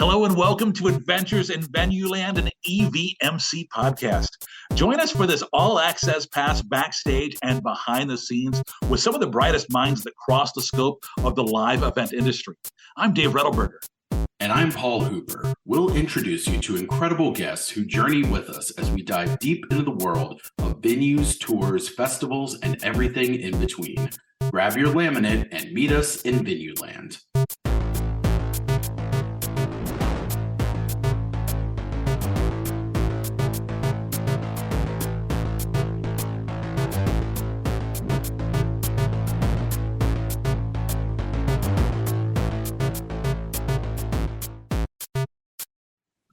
Hello and welcome to Adventures in Venueland, an EVMC podcast. Join us for this all-access pass backstage and behind the scenes with some of the brightest minds that cross the scope of the live event industry. I'm Dave Rettelberger. And I'm Paul Hooper. We'll introduce you to incredible guests who journey with us as we dive deep into the world of venues, tours, festivals, and everything in between. Grab your laminate and meet us in Venueland.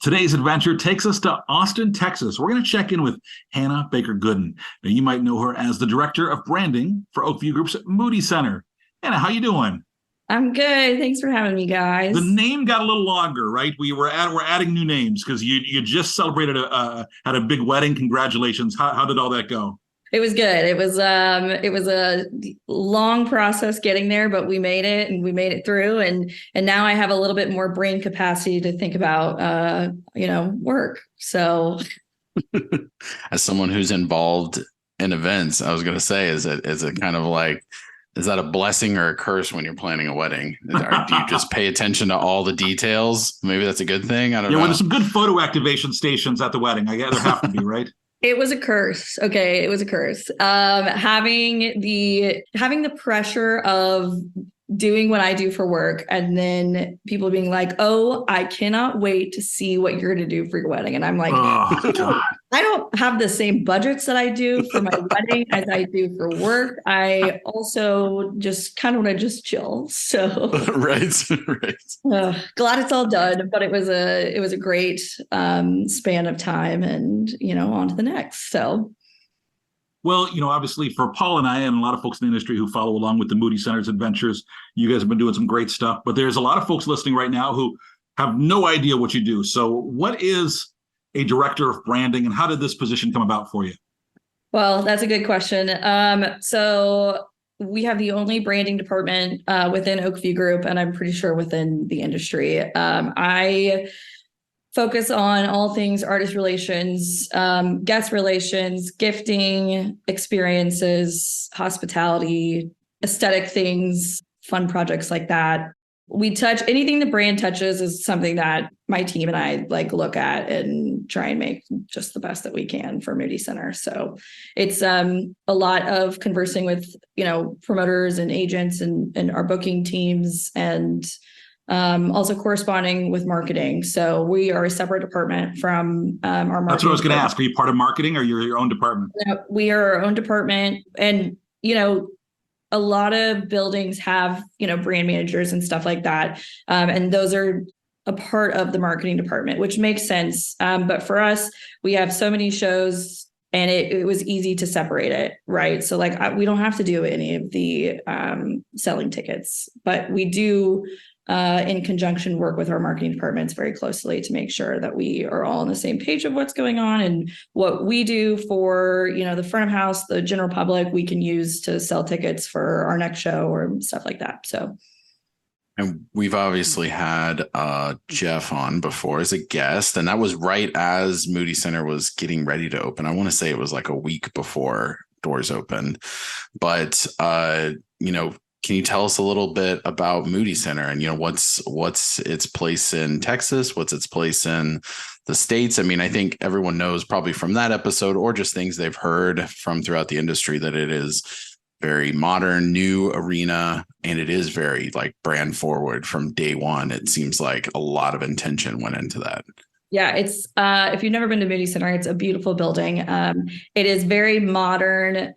Today's adventure takes us to Austin, Texas. We're going to check in with Hannah Baker Goodin. Now, you might know her as the director of branding for Oakview Group's Moody Center. Hannah, how you doing? I'm good. Thanks for having me, guys. The name got a little longer, right? We're adding new names because you just celebrated had a big wedding. Congratulations! How did all that go? It was good. It was a long process getting there, but we made it and we made it through. And now I have a little bit more brain capacity to think about work. So as someone who's involved in events, I was going to say, is it kind of like, is that a blessing or a curse when you're planning a wedding? Do you just pay attention to all the details? Maybe that's a good thing. I don't know. Well, there's some good photo activation stations at the wedding. I guess there have to be, right? It was a curse. Okay. It was a curse. Having the pressure of doing what I do for work and then people being like, oh, I cannot wait to see what you're going to do for your wedding. And I'm like, oh, God. I don't have the same budgets that I do for my wedding as I do for work. I also just kind of want to just chill. So right. Glad it's all done, but it was a great span of time and, on to the next. So. Well, obviously for Paul and I and a lot of folks in the industry who follow along with the Moody Center's adventures, you guys have been doing some great stuff, but there's a lot of folks listening right now who have no idea what you do. So what is a director of branding and how did this position come about for you? Well, that's a good question. So we have the only branding department within Oakview Group, and I'm pretty sure within the industry. I focus on all things artist relations, guest relations, gifting, experiences, hospitality, aesthetic things, fun projects like that. We touch anything the brand touches is something that my team and I look at and try and make just the best that we can for Moody Center. So it's a lot of conversing with, promoters and agents and our booking teams and also corresponding with marketing. So we are a separate department from our marketing. That's what I was going to ask. Are you part of marketing or you're your own department? We are our own department. And, a lot of buildings have, brand managers and stuff like that. And those are a part of the marketing department, which makes sense. But for us, we have so many shows and it was easy to separate it, right? So we don't have to do any of the selling tickets, but we do in conjunction work with our marketing departments very closely to make sure that we are all on the same page of what's going on and what we do for, the front of house, the general public, we can use to sell tickets for our next show or stuff like that. So. And we've obviously had Jeff on before as a guest, and that was right as Moody Center was getting ready to open. I want to say it was like a week before doors opened, but, can you tell us a little bit about Moody Center and, what's its place in Texas? What's its place in the States? I mean, I think everyone knows probably from that episode or just things they've heard from throughout the industry that it is very modern, new arena, and it is very brand forward from day one. It seems like a lot of intention went into that. Yeah, it's if you've never been to Moody Center, it's a beautiful building. It is very modern,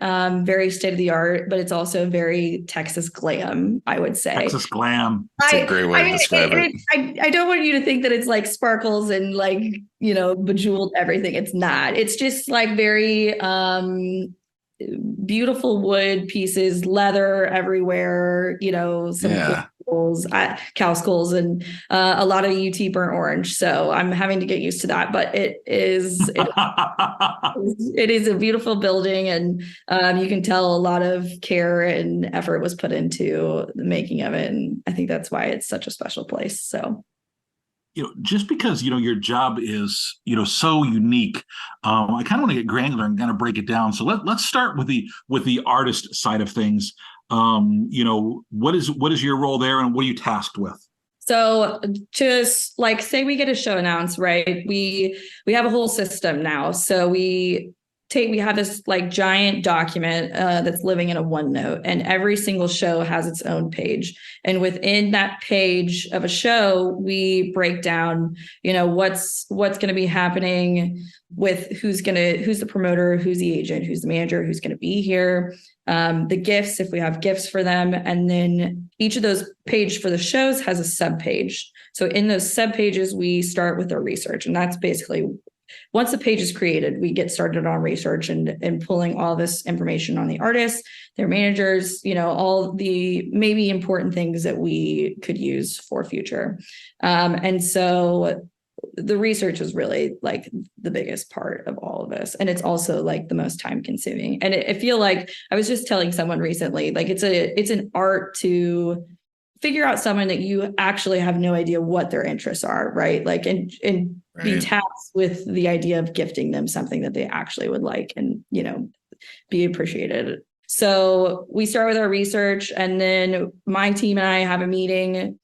very state of the art, but it's also very Texas glam, I would say. Texas glam. It's a great way to describe it. I don't want you to think that it's sparkles and bejeweled everything. It's not. It's just very beautiful wood pieces, leather everywhere, some cow skulls and a lot of UT burnt orange. So I'm having to get used to that, but it is a beautiful building and you can tell a lot of care and effort was put into the making of it. And I think that's why it's such a special place. So. just because, your job is, so unique, I kind of want to get granular and kind of break it down. So let's start with the artist side of things. What is your role there, and what are you tasked with? So just like say we get a show announced, right? We have a whole system now. So we have this like giant document that's living in a OneNote, and every single show has its own page. And within that page of a show, we break down, what's going to be happening with who's the promoter, who's the agent, who's the manager, who's going to be here, the gifts, if we have gifts for them. And then each of those pages for the shows has a sub page. So in those sub pages, we start with our research, and that's basically once the page is created, we get started on research and pulling all this information on the artists, their managers, all the maybe important things that we could use for future. And so the research is really like the biggest part of all of this. And it's also like the most time consuming. And I feel like I was just telling someone recently, like it's an art to figure out someone that you actually have no idea what their interests are, right? Like, and right. Be tasked with the idea of gifting them something that they actually would like and, be appreciated. So we start with our research, and then my team and I have a meeting.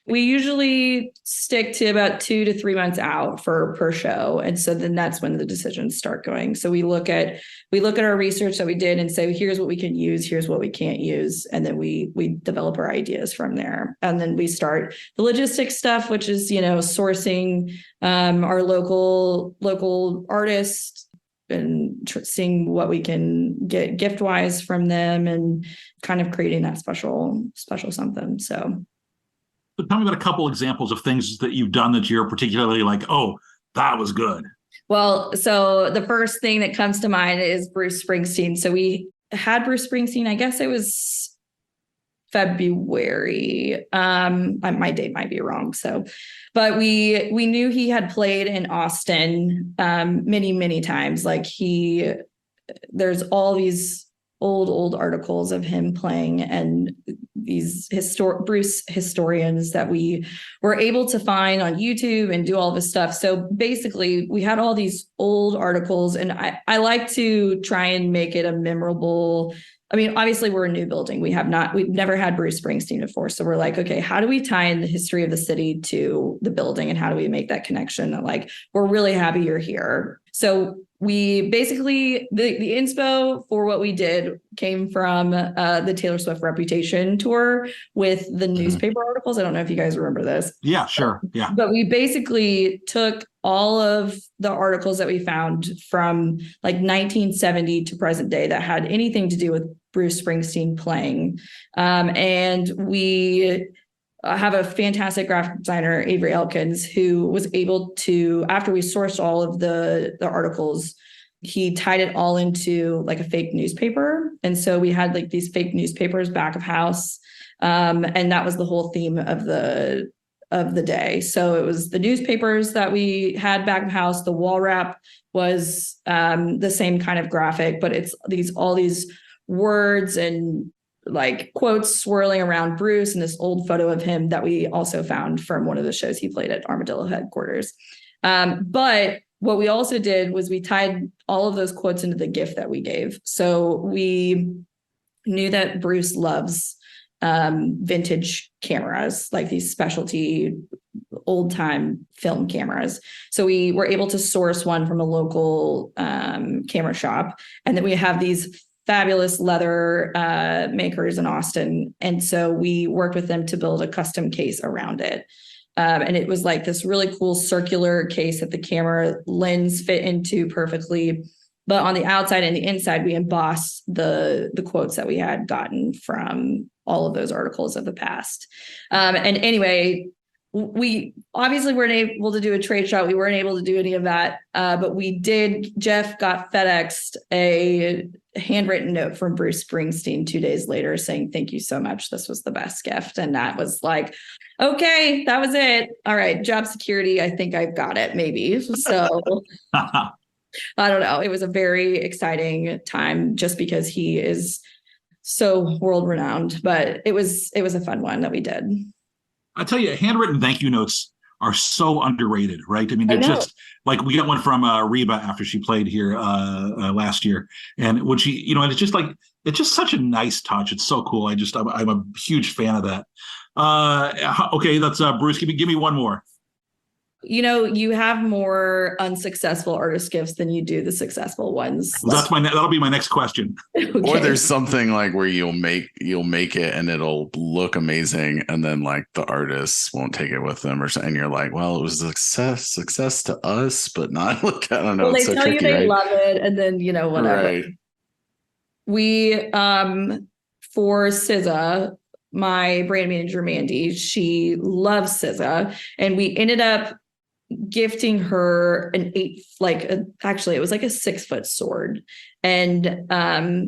We usually stick to about 2 to 3 months out per show. And so then that's when the decisions start going. So we look at our research that we did and say, here's what we can use, here's what we can't use. And then we develop our ideas from there. And then we start the logistics stuff, which is, sourcing our local artists and seeing what we can get gift wise from them and kind of creating that special something. So tell me about a couple examples of things that you've done that you're particularly like, oh, that was good. Well, so the first thing that comes to mind is Bruce Springsteen. So we had Bruce Springsteen, I guess it was February. My date might be wrong. But we knew he had played in Austin many, many times. Like there's all these old articles of him playing, and these Bruce historians that we were able to find on YouTube and do all this stuff. So basically we had all these old articles, and I like to try and make it a memorable. I mean, obviously we're a new building. We've never had Bruce Springsteen before. So we're like, okay, how do we tie in the history of the city to the building? And how do we make that connection that like, we're really happy you're here. So we basically, the inspo for what we did came from the Taylor Swift Reputation tour with the newspaper articles. I don't know if you guys remember this. Yeah, sure. Yeah. But we basically took all of the articles that we found from like 1970 to present day that had anything to do with Bruce Springsteen playing. And we have a fantastic graphic designer, Avery Elkins, who was able to, after we sourced all of the articles, he tied it all into like a fake newspaper. And so we had like these fake newspapers back of house. And that was the whole theme of the day. So it was the newspapers that we had back of house. The wall wrap was the same kind of graphic, but it's all these words and like quotes swirling around Bruce, and this old photo of him that we also found from one of the shows he played at Armadillo headquarters. But what we also did was we tied all of those quotes into the gift that we gave. So we knew that Bruce loves vintage cameras, like these specialty old time film cameras. So we were able to source one from a local camera shop. And then we have these fabulous leather makers in Austin. And so we worked with them to build a custom case around it. And it was like this really cool circular case that the camera lens fit into perfectly. But on the outside and the inside, we embossed the quotes that we had gotten from all of those articles of the past. And anyway, we obviously weren't able to do a trade shot. We weren't able to do any of that. But we did. Jeff got FedExed a handwritten note from Bruce Springsteen 2 days later saying, "Thank you so much. This was the best gift." And that was like, okay, that was it. All right. Job security. I think I've got it maybe. So I don't know. It was a very exciting time just because he is so world renowned, but it was a fun one that we did. I tell you, handwritten thank you notes are so underrated, right? I mean, I they're know. just like we got one from Reba after she played here last year, and when she, and it's just such a nice touch. It's so cool. I'm a huge fan of that. Okay, that's Bruce. Give me one more. You have more unsuccessful artist gifts than you do the successful ones. Well, that'll be my next question. Okay. Or there's something like where you'll make it and it'll look amazing, and then like the artists won't take it with them, and you're like, well, it was a success to us, but not look. I don't know. Well, It's they so tell tricky, you they right? love it, and then whatever. Right. We for SZA, my brand manager Mandy, she loves SZA, and we ended up gifting her an actually it was like a 6-foot sword, and I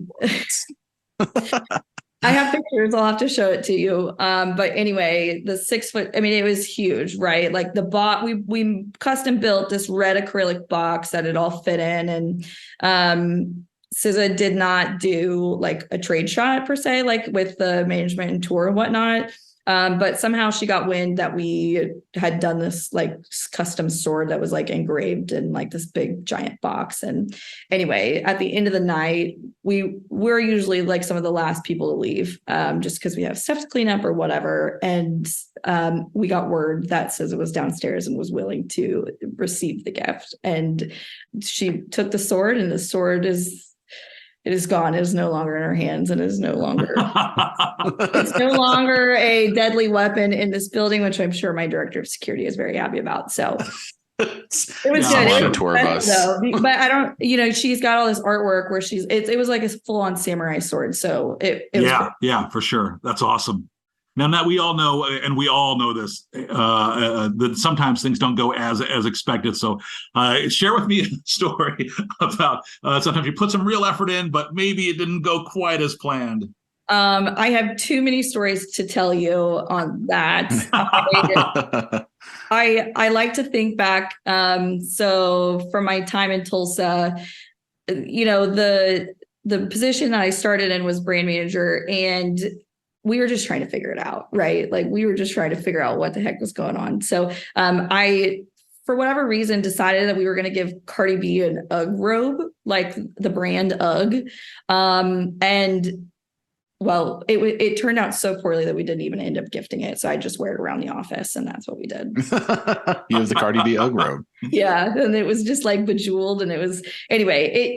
have pictures. I'll have to show it to you. But anyway, the 6-foot, I mean, it was huge, right? Like the box, we custom built this red acrylic box that it all fit in. And SZA did not do like a trade shot per se, like with the management and tour and whatnot. But somehow she got wind that we had done this like custom sword that was like engraved in like this big giant box. And anyway, at the end of the night, we're usually like some of the last people to leave, just because we have stuff to clean up or whatever. And we got word that SZA was downstairs and was willing to receive the gift. And she took the sword, and the sword it is gone. It is no longer in her hands, and it is no longer it's no longer a deadly weapon in this building, which I'm sure my director of security is very happy about. So it was good. On It a was tour bus. though, but I don't, she's got all this artwork where it was like a full-on samurai sword. So it was yeah, for sure. That's awesome. Now we all know, and we all know this, that sometimes things don't go as expected. So share with me a story about sometimes you put some real effort in, but maybe it didn't go quite as planned. I have too many stories to tell you on that. I like to think back. So from my time in Tulsa, the position that I started in was brand manager, and we were just trying to figure it out, right? Like we were just trying to figure out what the heck was going on. So I, for whatever reason, decided that we were going to give Cardi B an UGG robe, like the brand UGG. And well, it turned out so poorly that we didn't even end up gifting it. So I just wear it around the office, and that's what we did. You have the Cardi B UGG robe. Yeah. And it was just like bejeweled, and it was, anyway,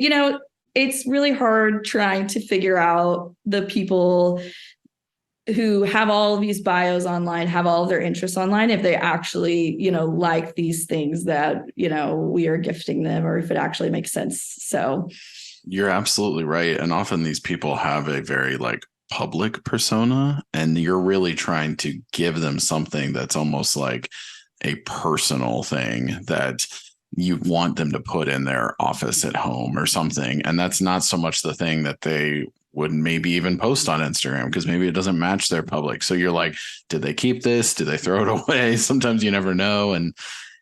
it's really hard trying to figure out the people who have all of these bios online, have all of their interests online, if they actually, like these things that, we are gifting them, or if it actually makes sense. So you're absolutely right. And often these people have a very like public persona, and you're really trying to give them something that's almost like a personal thing that you want them to put in their office at home or something. And that's not so much the thing that they would maybe even post on Instagram, because maybe it doesn't match their public. So you're like, did they keep this? Did they throw it away? Sometimes you never know. And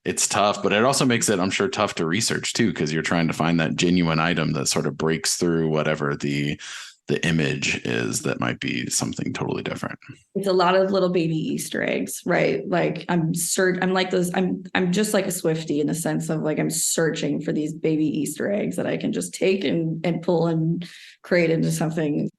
it's tough, but it also makes it, I'm sure, tough to research too, because you're trying to find that genuine item that sort of breaks through whatever the image is that might be something totally different. It's a lot of little baby Easter eggs, right? Like I'm like those, I'm just like a Swiftie in the sense of like, I'm searching for these baby Easter eggs that I can just take and pull and create into something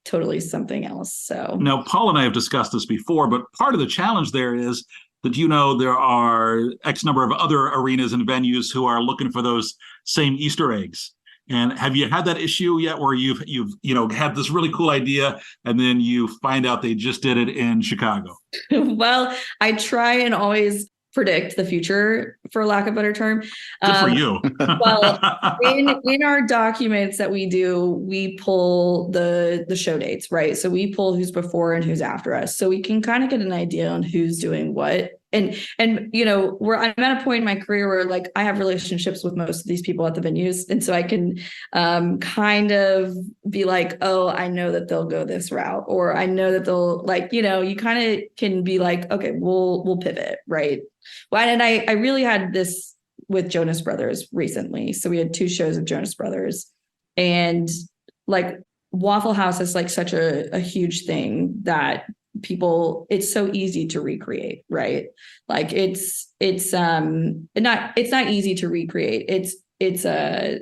else. So now, Paul and I have discussed this before, but part of the challenge there is that, there are X number of other arenas and venues who are looking for those same Easter eggs. And have you had that issue yet, where you've had this really cool idea and then you find out they just did it in Chicago? Well, I try and always predict the future, for lack of a better term. Good for you. Well, in our documents that we do, we pull the show dates, right? So we pull who's before and who's after us, so we can kind of get an idea on who's doing what. And where I'm at a point in my career where like I have relationships with most of these people at the venues, and so I can kind of be like, oh, I know that they'll go this route, or I know that they'll like, you kind of can be like, okay, we'll pivot, right? Well, and I really had this with Jonas Brothers recently. So we had 2 shows of Jonas Brothers, and like Waffle House is like such a huge thing that people, it's so easy to recreate, right? Like it's not easy to recreate. It's a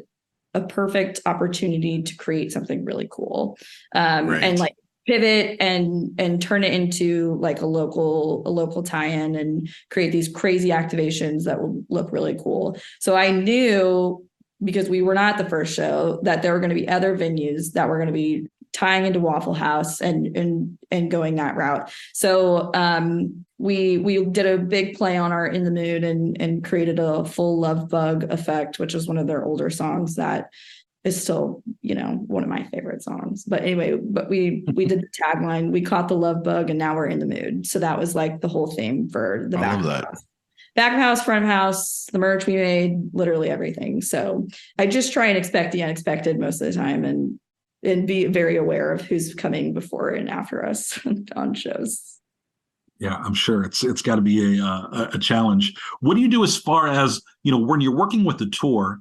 perfect opportunity to create something really cool. Right. And like pivot and turn it into like a local tie-in and create these crazy activations that will look really cool. So I knew, because we were not the first show, that there were going to be other venues that were going to be tying into Waffle House and going that route. So we did a big play on our In the Mood and created a full Love Bug effect, which is one of their older songs that is still, one of my favorite songs. But anyway, we did the tagline, we caught the love bug and now we're in the mood. So that was like the whole theme for the back of house. Back of house, front of house, the merch we made, literally everything. So I just try and expect the unexpected most of the time and be very aware of who's coming before and after us on shows. Yeah, I'm sure it's got to be a challenge. What do you do as far as, when you're working with the tour,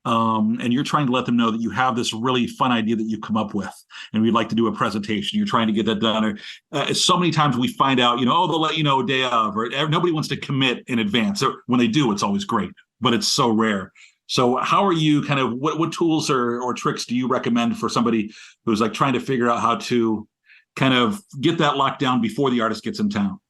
and you're trying to let them know that you have this really fun idea that you've come up with, and we'd like to do a presentation. You're trying to get that done. So many times we find out, they'll let you know a day of, or nobody wants to commit in advance. So when they do, it's always great, but it's so rare. So how are you what tools or tricks do you recommend for somebody who's like trying to figure out how to kind of get that locked down before the artist gets in town?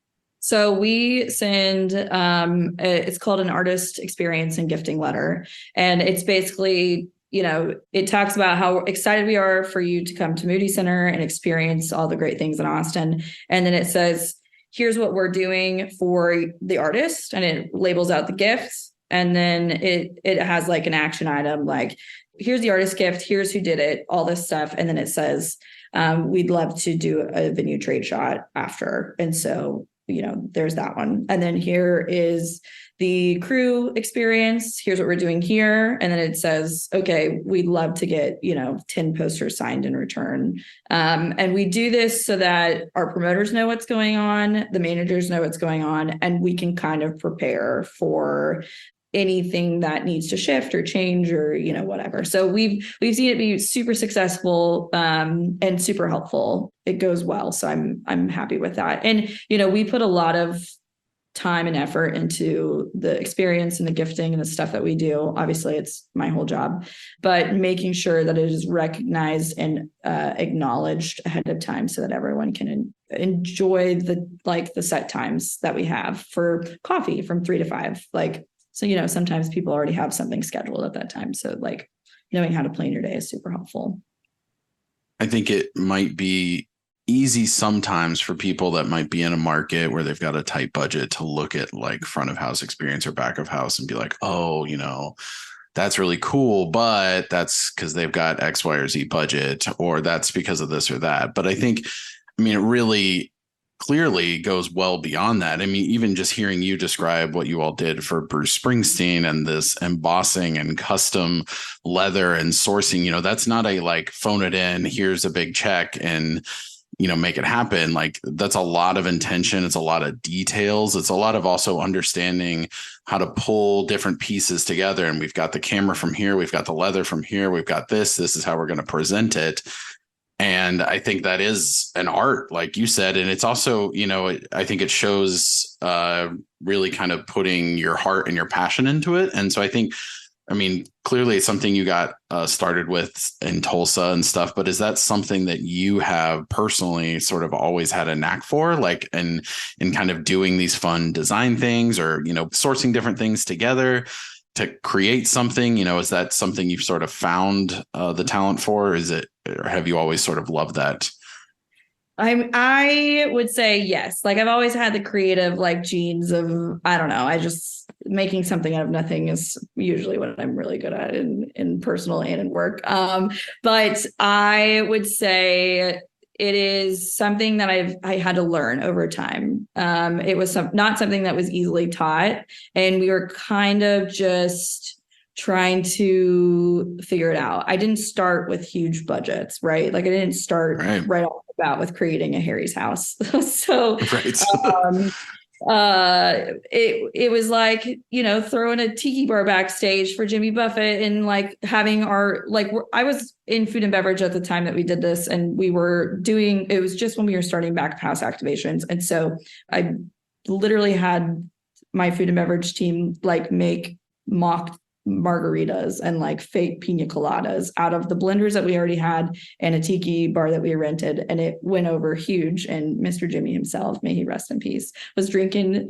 So we send, it's called an artist experience and gifting letter. And it's basically, it talks about how excited we are for you to come to Moody Center and experience all the great things in Austin. And then it says, here's what we're doing for the artist. And it labels out the gifts. And then it has like an action item, like, here's the artist gift, here's who did it, all this stuff. And then it says, we'd love to do a venue trade shot after. And so there's that one. And then here is the crew experience. Here's what we're doing here. And then it says, okay, we'd love to get, 10 posters signed in return. And we do this so that our promoters know what's going on, the managers know what's going on, and we can kind of prepare for anything that needs to shift or change or whatever. So we've seen it be super successful and super helpful. It goes well, so I'm happy with that. And we put a lot of time and effort into the experience and the gifting and the stuff that we do. Obviously, it's my whole job, but making sure that it is recognized and acknowledged ahead of time so that everyone can enjoy the set times that we have for coffee from 3 to 5. So, sometimes people already have something scheduled at that time. So knowing how to plan your day is super helpful. I think it might be easy sometimes for people that might be in a market where they've got a tight budget to look at like front of house experience or back of house and be like, oh, that's really cool, but that's because they've got X, Y, or Z budget, or that's because of this or that. But it really clearly goes well beyond that. Even just hearing you describe what you all did for Bruce Springsteen and this embossing and custom leather and sourcing, that's not a like phone it in, here's a big check and make it happen. Like that's a lot of intention. It's a lot of details. It's a lot of also understanding how to pull different pieces together. And we've got the camera from here. We've got the leather from here. We've got this is how we're going to present it. And I think that is an art, like you said. And it's also, I think it shows really kind of putting your heart and your passion into it. And so I think, clearly it's something you got started with in Tulsa and stuff, but is that something that you have personally sort of always had a knack for, like in kind of doing these fun design things or, sourcing different things together to create something? Is that something you've sort of found the talent for? Or have you always sort of loved that? I would say yes. Like I've always had the creative genes of, I don't know, I just making something out of nothing is usually what I'm really good at in personal and in work. But I would say it is something that I had to learn over time. It was not something that was easily taught, and we were kind of just trying to figure it out. I didn't start with huge budgets, right? Like I didn't start right off the bat with creating a Harry's house. So, right. It was like, throwing a tiki bar backstage for Jimmy Buffett and like having I was in food and beverage at the time that we did this, and it was just when we were starting back of house activations. And so I literally had my food and beverage team like make mock margaritas and like fake pina coladas out of the blenders that we already had and a tiki bar that we rented, and it went over huge. And Mr. Jimmy himself, may he rest in peace, was drinking,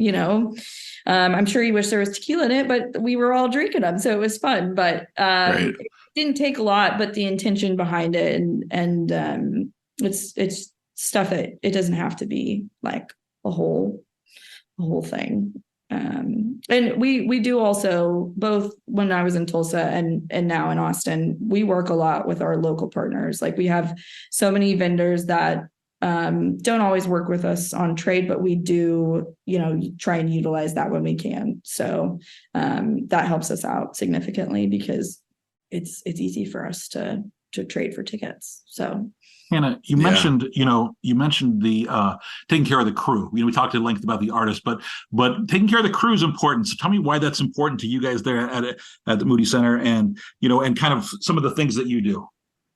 I'm sure he wished there was tequila in it, but we were all drinking them, so it was fun. But Right. it didn't take a lot, but the intention behind it, and it's stuff that it doesn't have to be like a whole thing. And we do also, both when I was in Tulsa and now in Austin, we work a lot with our local partners. Like we have so many vendors that don't always work with us on trade, but we do, try and utilize that when we can. So that helps us out significantly because it's easy for us to trade for tickets. So Hannah, you mentioned the taking care of the crew. We talked at length about the artist, but taking care of the crew is important. So tell me why that's important to you guys there at the Moody Center, and and kind of some of the things that you do.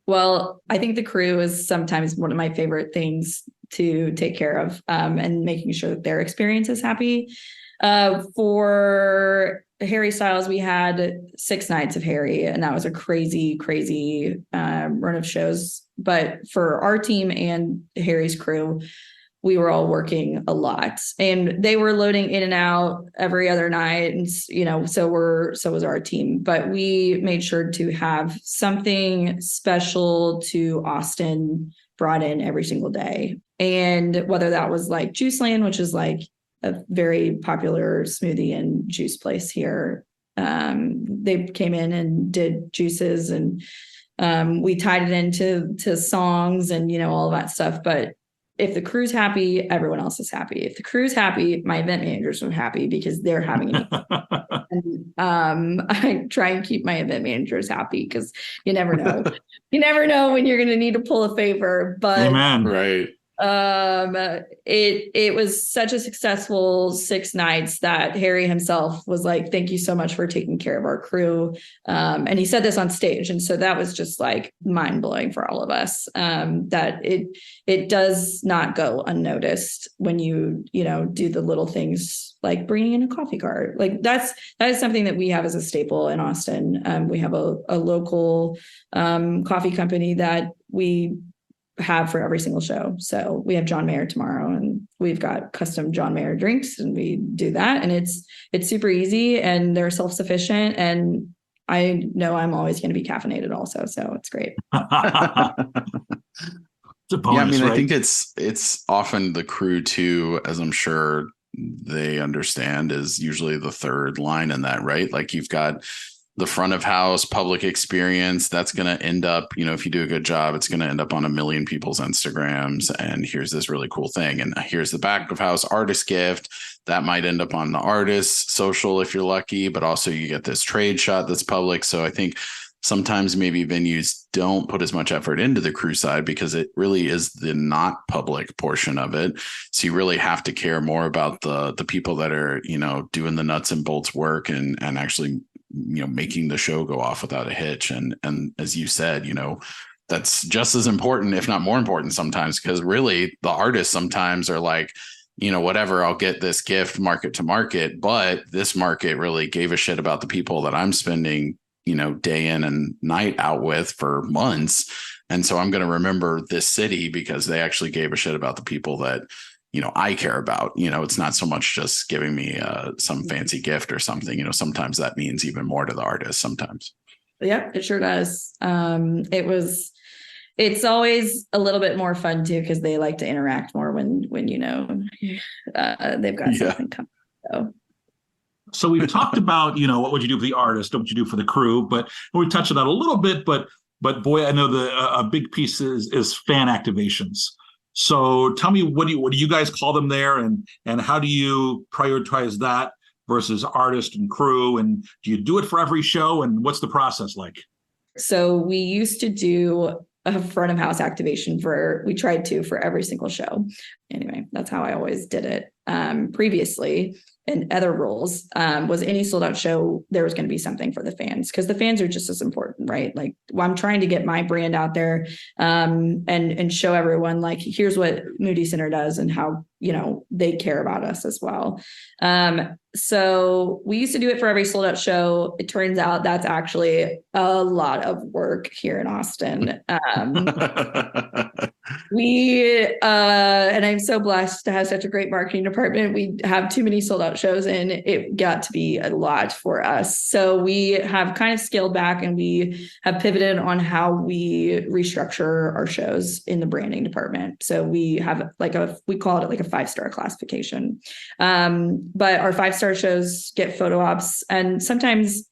Well, I think the crew is sometimes one of my favorite things to take care of, and making sure that their experience is happy. For Harry Styles, we had 6 nights of Harry, and that was a crazy run of shows. But for our team and Harry's crew, we were all working a lot, and they were loading in and out every other night. And, so was our team, but we made sure to have something special to Austin brought in every single day. And whether that was like Juice Land, which is like a very popular smoothie and juice place here. They came in and did juices, and we tied it into songs and, all of that stuff. But if the crew's happy, everyone else is happy. If the crew's happy, my event managers are happy because they're having an and, I try and keep my event managers happy because you never know. You never know when you're going to need to pull a favor. But Amen. Right. It was such a successful 6 nights that Harry himself was like, thank you so much for taking care of our crew. And he said this on stage. And so that was just like mind blowing for all of us, that it does not go unnoticed when you do the little things like bringing in a coffee cart. Like that is something that we have as a staple in Austin. We have a local coffee company that we have for every single show. So we have John Mayer tomorrow, and we've got custom John Mayer drinks, and we do that, and it's super easy, and they're self-sufficient, and I know I'm always going to be caffeinated also, so it's great. It's a bonus, right? I think it's often the crew too, as I'm sure they understand, is usually the third line in that, right? Like you've got the front of house public experience that's going to end up, if you do a good job, it's going to end up on 1 million people's Instagrams. And here's this really cool thing. And here's the back of house artist gift that might end up on the artist's social if you're lucky, but also you get this trade shot that's public. So I think sometimes maybe venues don't put as much effort into the crew side because it really is the not public portion of it. So you really have to care more about the people that are, doing the nuts and bolts work and actually making the show go off without a hitch. And as you said, that's just as important, if not more important sometimes, because really the artists sometimes are like, whatever, I'll get this gift market to market, but this market really gave a shit about the people that I'm spending, day in and night out with for months. And so I'm going to remember this city because they actually gave a shit about the people that I care about. It's not so much just giving me some fancy gift or something. Sometimes that means even more to the artist sometimes. Yeah, it sure does. It's always a little bit more fun too, because they like to interact more when they've got something coming. So we've talked about, what would you do for the artist, what would you do for the crew, but we touched on that a little bit, but boy, I know a big piece is fan activations. So tell me, what do you guys call them there, and how do you prioritize that versus artist and crew, and do you do it for every show, and what's the process like? So we used to do a front of house activation we tried to for every single show. Anyway, that's how I always did it. Previously in other roles, was any sold out show, there was going to be something for the fans, because the fans are just as important, right? Like, I'm trying to get my brand out there, and show everyone, like, here's what Moody Center does and how, they care about us as well. So we used to do it for every sold out show. It turns out that's actually a lot of work here in Austin. And I'm so blessed to have such a great marketing department. We have too many sold out shows, and it got to be a lot for us. So we have kind of scaled back, and we have pivoted on how we restructure our shows in the branding department. So we have we call it like a 5-star classification. But our 5-star shows get photo ops, and sometimes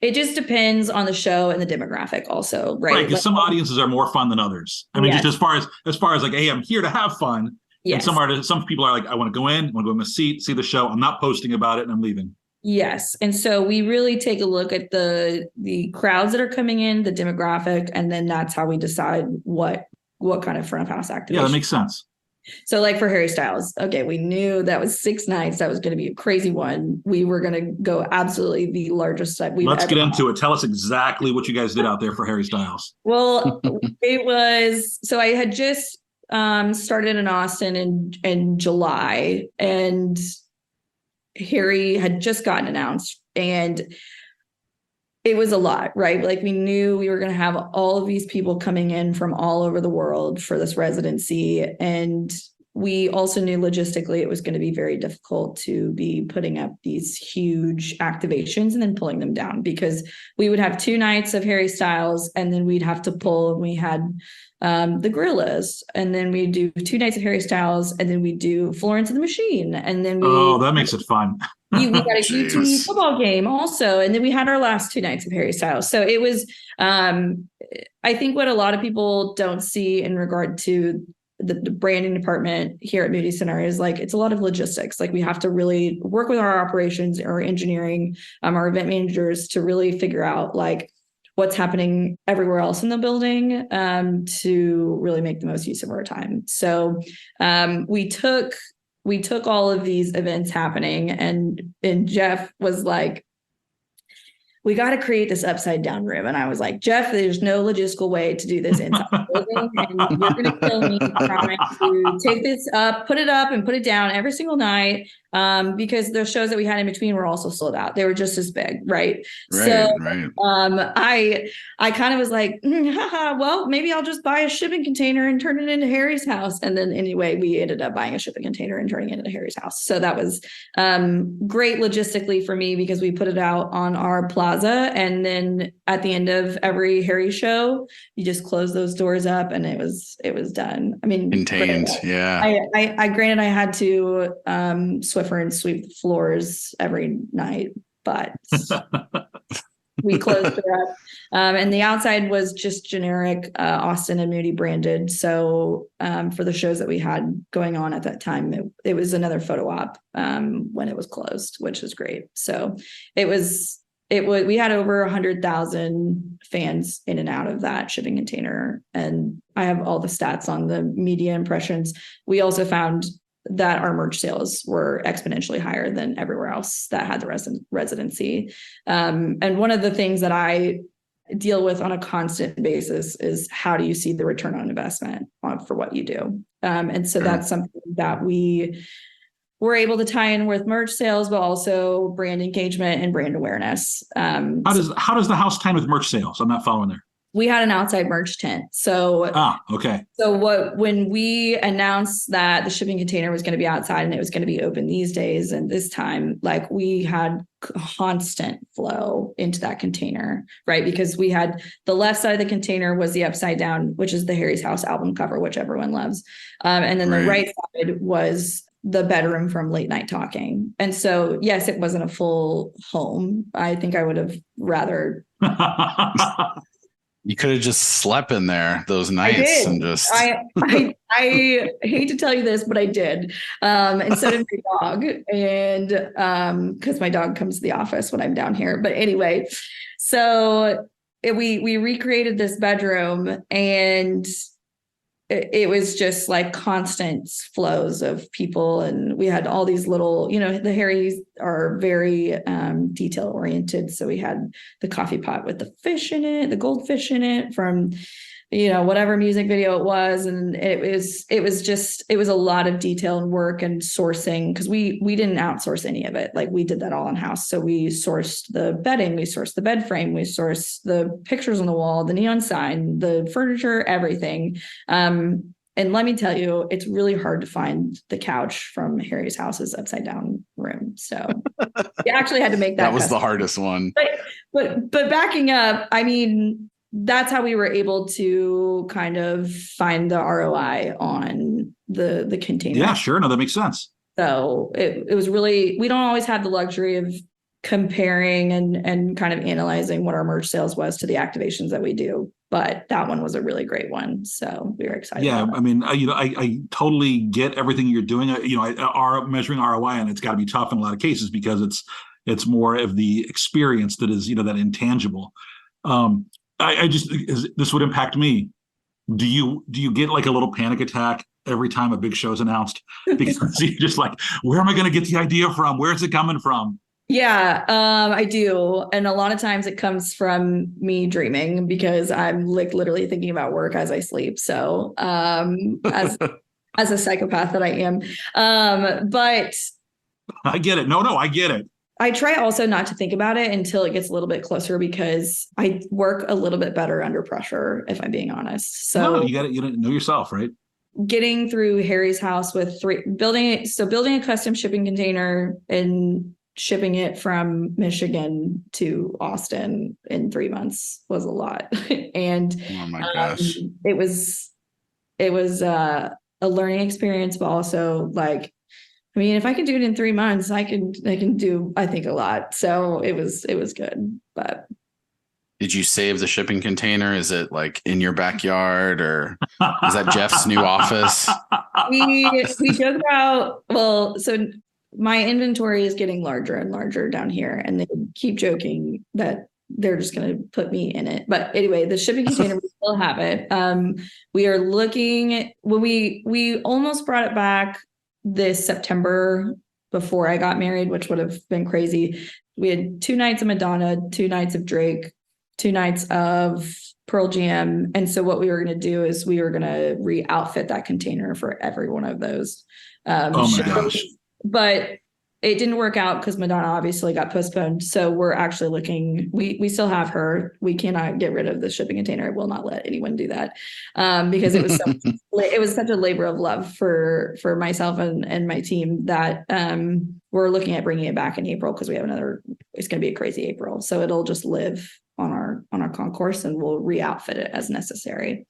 it just depends on the show and the demographic also, right? Right, because some audiences are more fun than others. I mean, Yes. just as far as like, hey, I'm here to have fun. Yes. And some people are like, I want to go in my seat, see the show. I'm not posting about it, and I'm leaving. Yes. And so we really take a look at the crowds that are coming in, the demographic, and then that's how we decide what kind of front of house activation. Yeah, that makes sense. So like for Harry Styles, okay, we knew that was 6 nights. That was going to be a crazy one. We were going to go absolutely the largest set we've Let's ever get had. into it. Tell us exactly what you guys did out there for Harry Styles. Well, so I had just started in Austin in July, and Harry had just gotten announced, and it was a lot, right? Like, we knew we were going to have all of these people coming in from all over the world for this residency. And we also knew logistically it was going to be very difficult to be putting up these huge activations and then pulling them down, because we would have 2 nights of Harry Styles, and then we'd have to pull, and we had the Gorillas, and then we do 2 nights of Harry Styles, and then we do Florence and the Machine, and then that makes it fun. we got a UT Jeez. football game also, and then we had our last 2 nights of Harry Styles. So it was, I think what a lot of people don't see in regard to the branding department here at Moody Center is, like, it's a lot of logistics. Like, we have to really work with our operations, our engineering, our event managers, to really figure out, like, what's happening everywhere else in the building, to really make the most use of our time. So we took all of these events happening, and Jeff was like, we got to create this upside down room. And I was like, Jeff, there's no logistical way to do this inside the building. And you're going to kill me trying to take this up, put it up and put it down every single night. Because the shows that we had in between were also sold out. They were just as big. Right. Right. I kind of was like, well, maybe I'll just buy a shipping container and turn it into Harry's house. And then anyway, we ended up buying a shipping container and turning it into Harry's house. So that was great logistically for me, because we put it out on our plaza. And then at the end of every Harry show, you just close those doors up, and it was done. I mean, Contained. Yeah. I granted I had to Swiffer and sweep the floors every night, but we closed it up. And the outside was just generic Austin and Moody branded. So for the shows that we had going on at that time, it was another photo op when it was closed, which was great. So we had over 100,000 fans in and out of that shipping container. And I have all the stats on the media impressions. We also found that our merch sales were exponentially higher than everywhere else that had the residency. And one of the things that I deal with on a constant basis is, how do you see the return on investment for what you do? And so that's something that we were able to tie in with merch sales, but also brand engagement and brand awareness. How does the house time with merch sales? I'm not following there. We had an outside merch tent. So okay. So when we announced that the shipping container was going to be outside and it was going to be open these days and this time, like, we had constant flow into that container, right? Because we had the left side of the container was the upside down, which is the Harry's House album cover, which everyone loves. And then the right side was the bedroom from Late Night Talking. And so, yes, it wasn't a full home. I think I would have rather... You could have just slept in there those nights and just. I hate to tell you this, but I did. Instead of my dog, and because my dog comes to the office when I'm down here. But anyway, so we recreated this bedroom, and it was just like constant flows of people, and we had all these little, the Harrys are very detail oriented, so we had the coffee pot with the fish in it, the goldfish in it from whatever music video it was, and it was a lot of detail and work and sourcing, because we didn't outsource any of it. Like, we did that all in house. So we sourced the bedding, we sourced the bed frame, we sourced the pictures on the wall, the neon sign, the furniture, everything. And let me tell you, it's really hard to find the couch from Harry's house's upside down room. So we actually had to make that. That was the hardest one. But backing up, I mean, that's how we were able to kind of find the ROI on the container. Yeah, sure. No, that makes sense. So it was really, we don't always have the luxury of comparing and kind of analyzing what our merch sales was to the activations that we do. But that one was a really great one. So we were excited. Yeah, about I mean, I totally get everything you're doing. Our measuring ROI, and it's got to be tough in a lot of cases because it's more of the experience that is, that intangible. This would impact me. Do you get like a little panic attack every time a big show is announced? Because you're just like, where am I going to get the idea from? Where's it coming from? Yeah, I do. And a lot of times it comes from me dreaming, because I'm like literally thinking about work as I sleep. So as a psychopath that I am. But I get it. No, I get it. I try also not to think about it until it gets a little bit closer, because I work a little bit better under pressure, if I'm being honest. So no, you got it. You know yourself, right? Getting through Harry's house with building a custom shipping container and shipping it from Michigan to Austin in 3 months was a lot. And oh my gosh, it was a learning experience, but also like, I mean, if I can do it in 3 months, I can do, I think, a lot. So it was good. But did you save the shipping container? Is it like in your backyard, or is that Jeff's new office? We joke about, well, so my inventory is getting larger and larger down here, and they keep joking that they're just going to put me in it. But anyway, the shipping container, we still have it. We are looking, when we almost brought it back this September before I got married, which would have been crazy. We had 2 nights of Madonna, 2 nights of Drake, 2 nights of Pearl Jam. And so what we were going to do is we were going to re-outfit that container for every one of those oh my gosh. But it didn't work out because Madonna obviously got postponed. So we're actually looking, we still have her. We cannot get rid of the shipping container. I will not let anyone do that, because it was such a labor of love for myself and my team that we're looking at bringing it back in April, because we have it's going to be a crazy April. So it'll just live on our concourse, and we'll re-outfit it as necessary.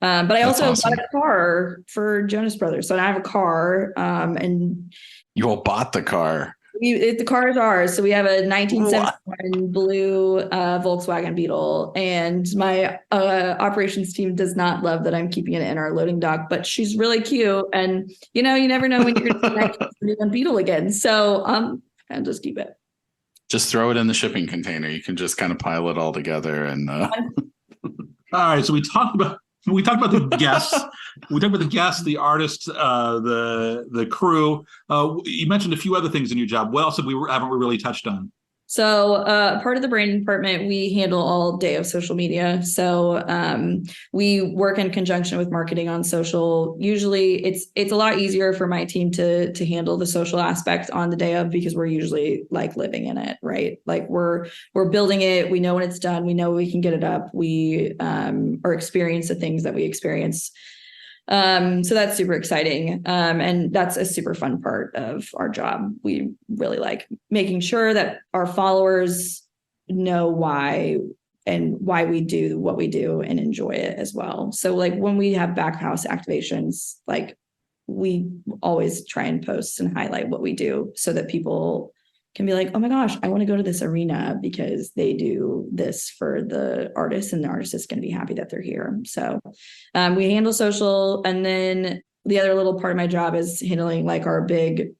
But I also bought a car for Jonas Brothers. So I have a car, and you all bought the car. The car is ours. So we have a 1971 blue Volkswagen Beetle, and my operations team does not love that I'm keeping it in our loading dock, but she's really cute. And you never know when you're going to see that 1971 Beetle again. So I'll just keep it. Just throw it in the shipping container. You can just kind of pile it all together. And all right. So we talked about the guests. We talked about the guests, the artists, the crew. You mentioned a few other things in your job. What else haven't we really touched on? So part of the branding department, we handle all day of social media. So we work in conjunction with marketing on social. Usually it's a lot easier for my team to handle the social aspect on the day of, because we're usually like living in it, right? Like we're building it. We know when it's done. We know we can get it up. We are experiencing the things that we experience. So that's super exciting. And that's a super fun part of our job. We really like making sure that our followers know why we do what we do and enjoy it as well. So like when we have back house activations, like we always try and post and highlight what we do so that people can be like, oh my gosh, I want to go to this arena because they do this for the artist, and the artist is going to be happy that they're here. So we handle social. And then the other little part of my job is handling like our big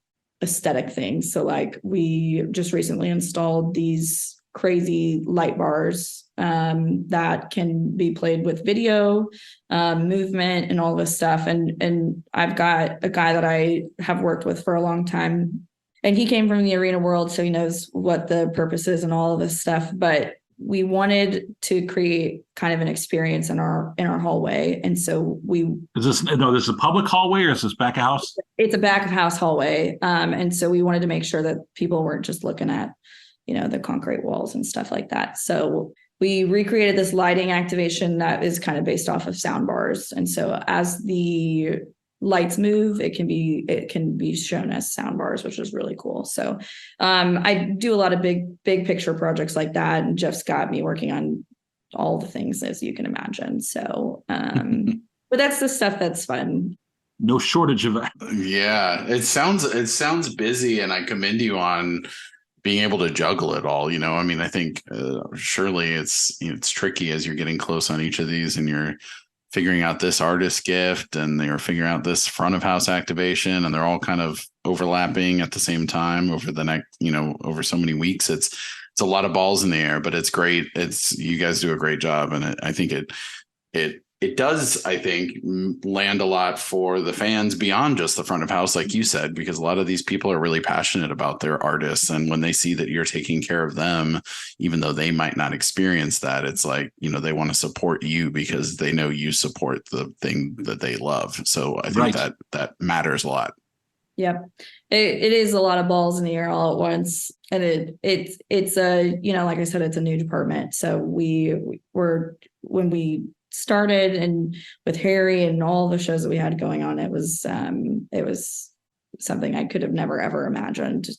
aesthetic things. So like we just recently installed these crazy light bars that can be played with video, movement, and all this stuff. And I've got a guy that I have worked with for a long time, and he came from the arena world, so he knows what the purpose is and all of this stuff. But we wanted to create kind of an experience in our hallway, and so this is a public hallway, or is this back of house? It's a back of house hallway, and so we wanted to make sure that people weren't just looking at, the concrete walls and stuff like that. So we recreated this lighting activation that is kind of based off of sound bars, and so as the lights move, it can be shown as sound bars, which is really cool. So I do a lot of big picture projects like that, and Jeff's got me working on all the things, as you can imagine. So but that's the stuff that's fun. No shortage of it. Yeah, it sounds busy, and I commend you on being able to juggle it all. I mean, I think surely it's tricky as you're getting close on each of these, and you're figuring out this artist gift, and they're figuring out this front of house activation, and they're all kind of overlapping at the same time over the next, over so many weeks. It's a lot of balls in the air, but it's great. You guys do a great job. And I think it does, I think, land a lot for the fans beyond just the front of house, like you said, because a lot of these people are really passionate about their artists. And when they see that you're taking care of them, even though they might not experience that, it's like, they want to support you because they know you support the thing that they love. So I think that matters a lot. Yep. It is a lot of balls in the air all at once. And it's a, like I said, it's a new department. So when we started, and with Harry and all the shows that we had going on, it was something I could have never ever imagined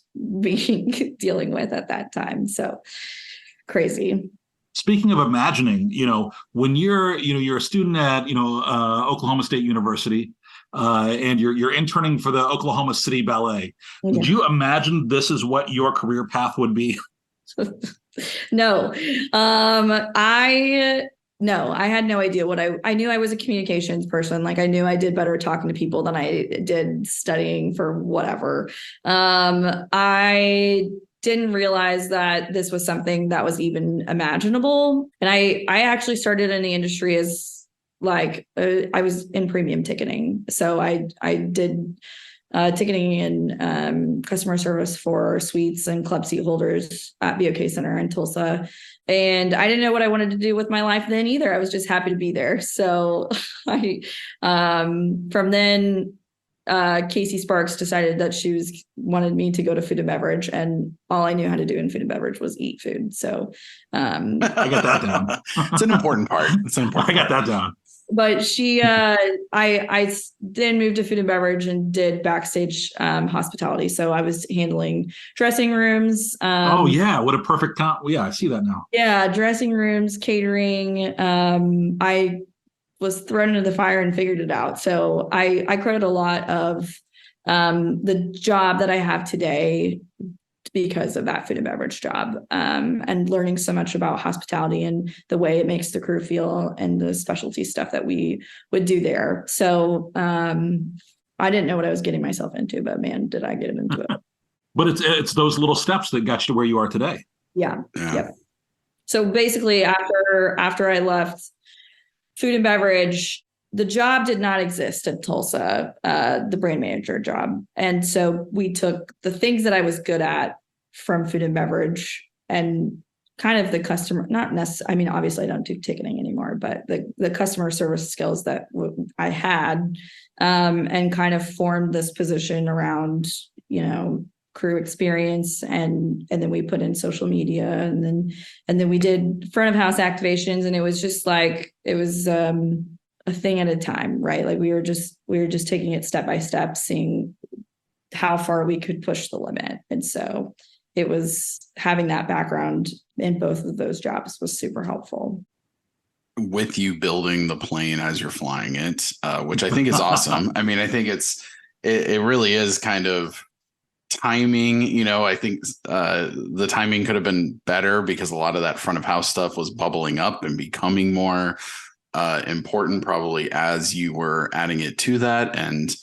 dealing with at that time. So crazy. Speaking of imagining, when you're a student at Oklahoma State University, and you're interning for the Oklahoma City Ballet, did you imagine this is what your career path would be? No. No, I had no idea what I knew. I was a communications person. Like, I knew I did better talking to people than I did studying for whatever. I didn't realize that this was something that was even imaginable. And I actually started in the industry as I was in premium ticketing. So I did ticketing and customer service for suites and club seat holders at BOK Center in Tulsa. And I didn't know what I wanted to do with my life then either. I was just happy to be there. So from then, Casey Sparks decided that she wanted me to go to food and beverage, and all I knew how to do in food and beverage was eat food. So I got that down. It's an important part. I got that down. But she, I then moved to food and beverage and did backstage hospitality. So I was handling dressing rooms. Oh yeah, what a perfect time! Yeah, I see that now. Yeah, dressing rooms, catering. I was thrown into the fire and figured it out. So I credit a lot of the job that I have today because of that food and beverage job, and learning so much about hospitality and the way it makes the crew feel and the specialty stuff that we would do there. So I didn't know what I was getting myself into, but man, did I get into it. But it's those little steps that got you to where you are today. Yeah. Yep. So basically after I left food and beverage, the job did not exist in Tulsa, the brand manager job. And so we took the things that I was good at from food and beverage and kind of the customer, not necessarily, I mean, obviously I don't do ticketing anymore, but the customer service skills that I had, and kind of formed this position around, crew experience. And then we put in social media, and then we did front of house activations. And it was just like, it was, a thing at a time, right? Like we were just taking it step by step, seeing how far we could push the limit. And so it was having that background in both of those jobs was super helpful. With you building the plane as you're flying it, which I think is awesome. I mean, I think it really is kind of timing. I think the timing could have been better because a lot of that front of house stuff was bubbling up and becoming more important probably as you were adding it to that, and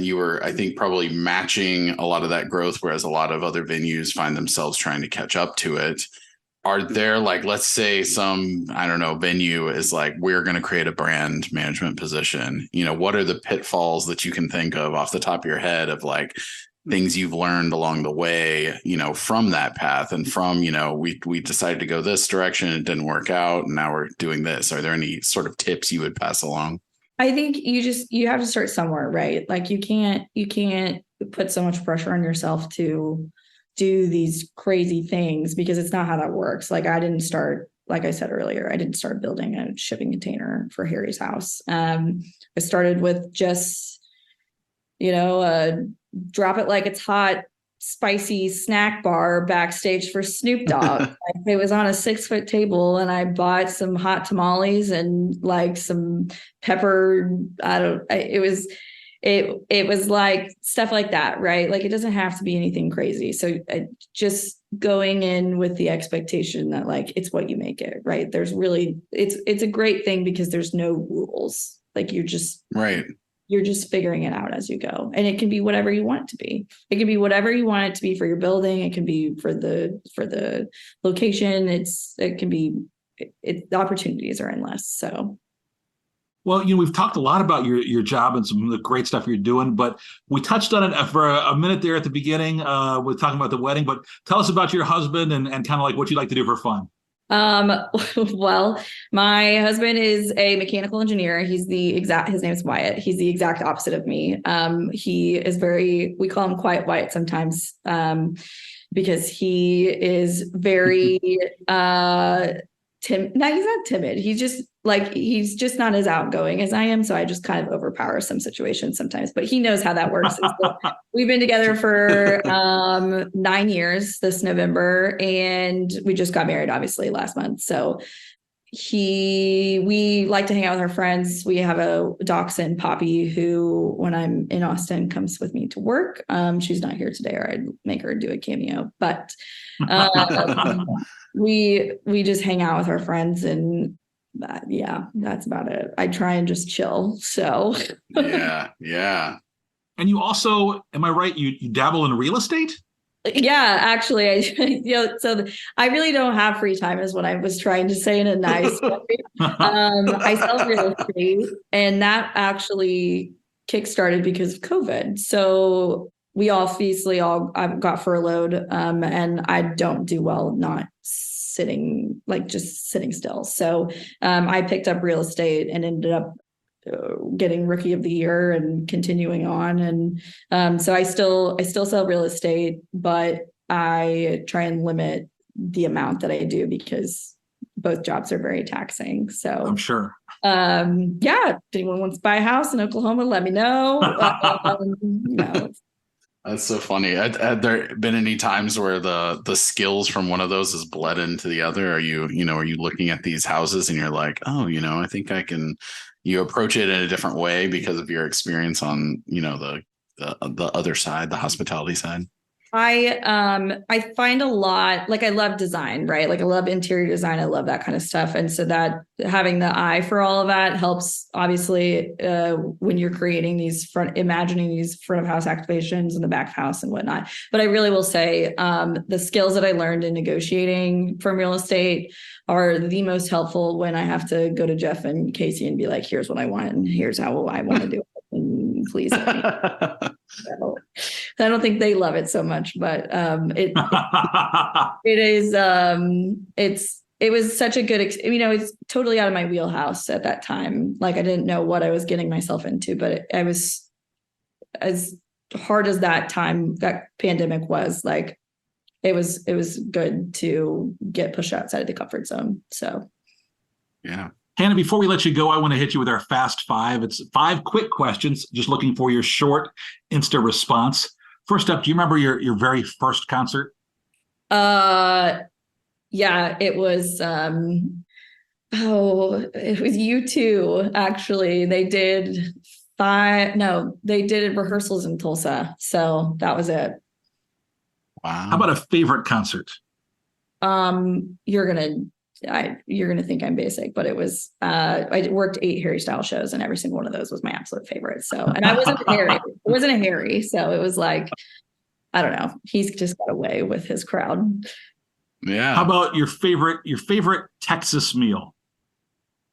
you were, I think, probably matching a lot of that growth, whereas a lot of other venues find themselves trying to catch up to it. are there, like, let's say some, I don't know, venue is like, we're going to create a brand management position. What are the pitfalls that you can think of off the top of your head of like things you've learned along the way, from that path and from, we decided to go this direction, it didn't work out, and now we're doing this. Are there any sort of tips you would pass along? I think you have to start somewhere, right? Like you can't put so much pressure on yourself to do these crazy things because it's not how that works. Like like I said earlier, I didn't start building a shipping container for Harry's house. I started with just, drop it like it's hot, spicy snack bar backstage for Snoop Dogg. Like, it was on a 6-foot table, and I bought some hot tamales and like some pepper. It was like stuff like that, right? Like, it doesn't have to be anything crazy. So just going in with the expectation that like it's what you make it, right? It's a great thing because there's no rules. Like you're just figuring it out as you go, and it can be whatever you want it to be. It can be whatever you want it to be for your building. It can be for the location. The opportunities are endless. So. Well, we've talked a lot about your job and some of the great stuff you're doing, but we touched on it for a minute there at the beginning. We're talking about the wedding, but tell us about your husband and kind of like what you like to do for fun. Well, my husband is a mechanical engineer. His name is Wyatt. He's the exact opposite of me. He is we call him Quiet Wyatt sometimes, because he is very, no, he's not timid. He's just not as outgoing as I am. So I just kind of overpower some situations sometimes, but he knows how that works. So we've been together for 9 years this November, and we just got married obviously last month. So we like to hang out with our friends. We have a dachshund, Poppy, who when I'm in Austin comes with me to work. She's not here today, or I'd make her do a cameo, but we just hang out with our friends, and that's about it. I try and just chill. So yeah. And you also, am I right? You dabble in real estate? Yeah, actually, so I really don't have free time, is what I was trying to say in a nice way. I sell real estate, and that actually kickstarted because of COVID. So we obviously all got furloughed, and I don't do well not just sitting still. So I picked up real estate and ended up getting rookie of the year and continuing on. And so I still sell real estate, but I try and limit the amount that I do because both jobs are very taxing. So I'm sure. If anyone wants to buy a house in Oklahoma, let me know. That's so funny. Had there been any times where the skills from one of those has bled into the other? Are you looking at these houses and you're like, oh, I think I can, you approach it in a different way because of your experience on, the other side, the hospitality side? I find a lot, like I love design, right? Like I love interior design. I love that kind of stuff. And so that having the eye for all of that helps, obviously, when you're imagining these front of house activations in the back of house and whatnot. But I really will say the skills that I learned in negotiating from real estate are the most helpful when I have to go to Jeff and Casey and be like, here's what I want and here's how I want to do it. And please let me. So, I don't think they love it so much, but it was such a good, it's totally out of my wheelhouse at that time. Like I didn't know what I was getting myself into, but I was, as hard as that pandemic was, like it was good to get pushed outside of the comfort zone. So, yeah. Hannah, before we let you go, I want to hit you with our fast 5. It's 5 quick questions, just looking for your short, instant response. First up, do you remember your very first concert? Yeah, it was, it was U2, actually. They did rehearsals in Tulsa. So that was it. Wow. How about a favorite concert? You're gonna think I'm basic, but it was I worked 8 Harry Styles shows, and every single one of those was my absolute favorite. So, and I wasn't Harry. It wasn't a Harry, so it was like, I don't know. He's just got away with his crowd. Yeah. How about your favorite Texas meal?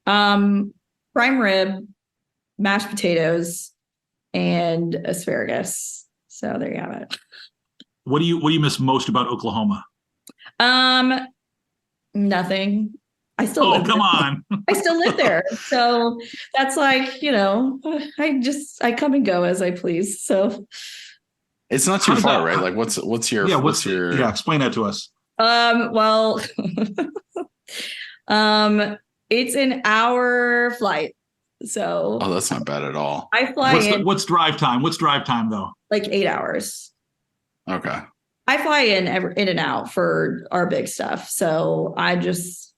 Prime rib, mashed potatoes, and asparagus. So there you have it. What do you miss most about Oklahoma? Nothing. I still live come there. on. I still live there. So that's like, I come and go as I please. So It's not too How does far, that- right? Like what's your explain that to us. well it's an hour flight. So Oh, that's not bad at all. I fly What's drive time? What's drive time though? like 8 hours. Okay. I fly in and out for our big stuff. So I just,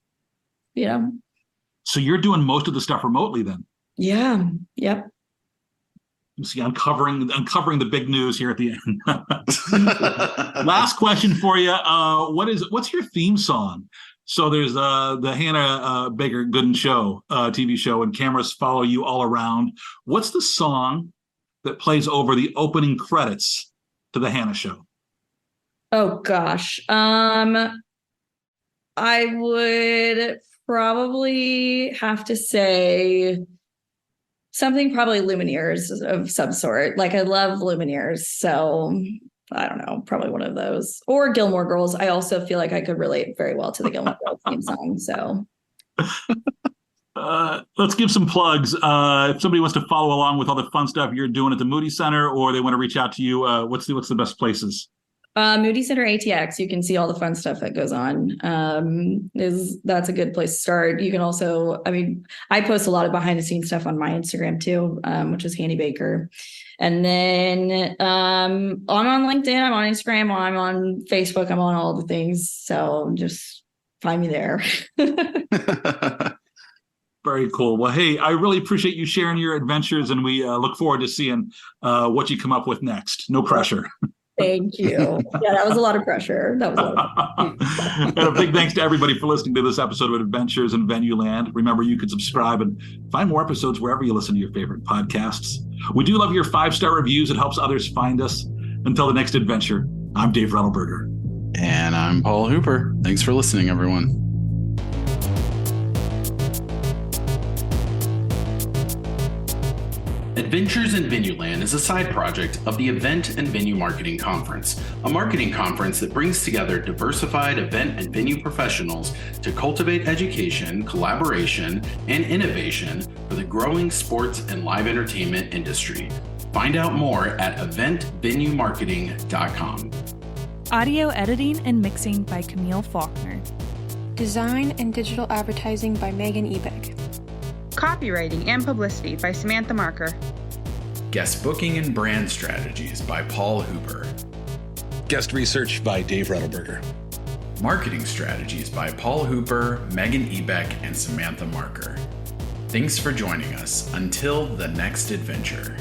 So you're doing most of the stuff remotely then? yeah. Yep. You see, uncovering the big news here at the end. Last question for you. What's your theme song? So there's the Hannah Baker Goodin show, TV show, and cameras follow you all around. What's the song that plays over the opening credits to the Hannah show? Oh gosh. I would probably have to say something probably Lumineers of some sort. Like I love Lumineers. So I don't know, probably one of those. Or Gilmore Girls. I also feel like I could relate very well to the Gilmore Girls theme song. So let's give some plugs. If somebody wants to follow along with all the fun stuff you're doing at the Moody Center, or they want to reach out to you, what's the best places? Moody Center ATX, you can see all the fun stuff that goes on. That's a good place to start. You can also, I post a lot of behind the scenes stuff on my Instagram too, which is Hanny Baker. And then I'm on LinkedIn, I'm on Instagram, I'm on Facebook, I'm on all the things. So just find me there. Very cool. Well, hey, I really appreciate you sharing your adventures, and we look forward to seeing what you come up with next. No pressure. Thank you. Yeah, that was a lot of pressure. That was a lot of And a big thanks to everybody for listening to this episode of Adventures in Venueland. Remember, you can subscribe and find more episodes wherever you listen to your favorite podcasts. We do love your 5-star reviews. It helps others find us. Until the next adventure, I'm Dave Rettelberger. And I'm Paul Hooper. Thanks for listening, everyone. Adventures in Venueland is a side project of the Event and Venue Marketing Conference, a marketing conference that brings together diversified event and venue professionals to cultivate education, collaboration, and innovation for the growing sports and live entertainment industry. Find out more at eventvenuemarketing.com. Audio editing and mixing by Camille Faulkner. Design and digital advertising by Megan Ebeck. Copywriting and publicity by Samantha Marker. Guest booking and brand strategies by Paul Hooper. Guest research by Dave Rettelberger. Marketing strategies by Paul Hooper, Megan Ebeck, and Samantha Marker. Thanks for joining us. Until the next adventure.